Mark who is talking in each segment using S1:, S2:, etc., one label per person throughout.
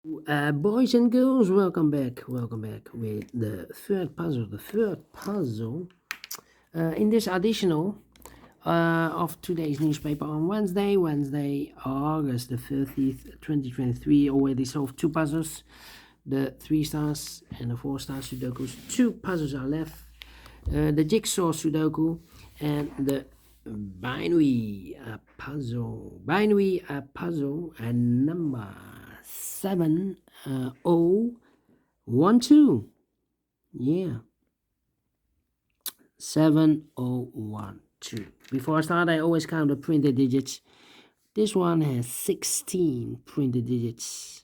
S1: Boys and girls, welcome back with the third puzzle in this additional of today's newspaper on Wednesday, August the 30th, 2023. Already solved two puzzles, the 3 stars and the 4 star Sudokus. Two puzzles are left, the jigsaw Sudoku and the binary puzzle and number 7012. Yeah, 7012. Before I start, I always count the printed digits. This one has 16 printed digits.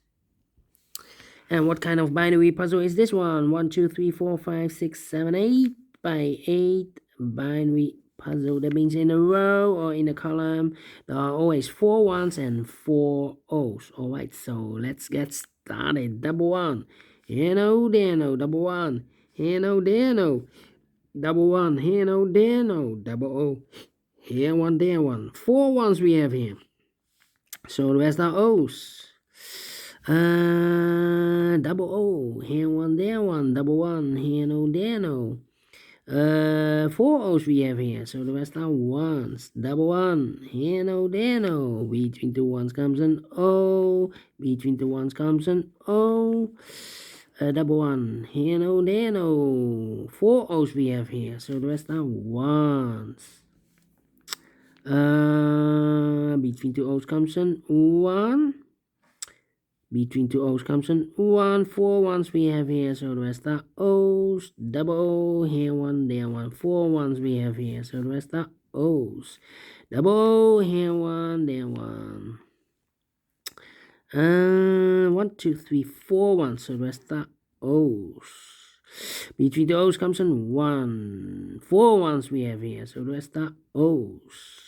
S1: And what kind of binary puzzle is this one? 1, 2, 3, 4, 5, 6, 7, 8 by 8 binary puzzle. That means in a row or in a column, there are always 4 ones and 4 O's. Alright, so let's get started. Double one. Here no, there no. Double one. Here no, there no. Double one. Here no, there no. Double O. Here one, there one. 4 ones we have here. So the rest are O's. Double O, here one, there one, double one, here no, there no. 4 O's we have here, so the rest are ones. Double one, here no, there no. Between two ones comes an O, between two ones comes an O. Double one, here no, there no. 4 O's we have here, so the rest are ones. Between two O's comes an 1. Between two O's comes an 1. 4 ones we have here, so the rest are O's. Double O, here one, there one. 4 ones we have here, so the rest are O's. Double O, here one, there one. 1, 2, 3, 4 ones, so the rest are O's. Between the O's comes an 1. 4 ones we have here, so the rest are O's.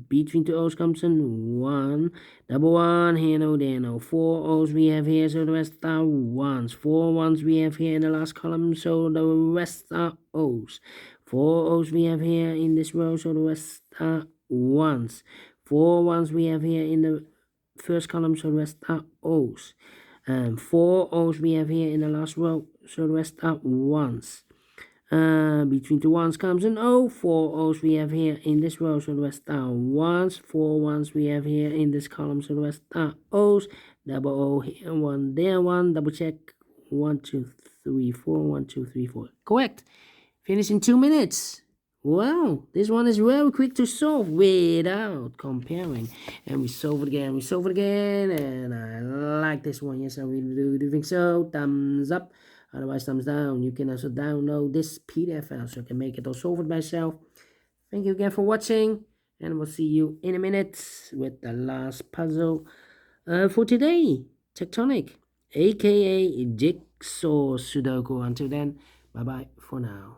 S1: Between two O's comes an 1. Double one, here no, there no. 4 O's we have here, so the rest are ones. 4 ones we have here in the last column, so the rest are O's. 4 O's we have here in this row, so the rest are ones. 4 ones we have here in the first column, so the rest are O's. 4 O's we have here in the last row, so the rest are ones. Between two ones comes an O. 4 O's we have here in this row, so the rest are ones. 4 ones we have here in this column, so the rest are O's. Double O here, one there, one. Double check. 1, 2, 3, 4. 1, 2, 3, 4. Correct. Finish in 2 minutes. Wow, this one is very quick to solve without comparing. And we solve it again, and I like this one. Yes, I really do. Do you think so? Thumbs up. Otherwise, thumbs down. You can also download this PDF file so you can make it or solve it myself. Thank you again for watching, and we'll see you in a minute with the last puzzle for today. Tectonic, aka Jigsaw Sudoku. Until then, bye-bye for now.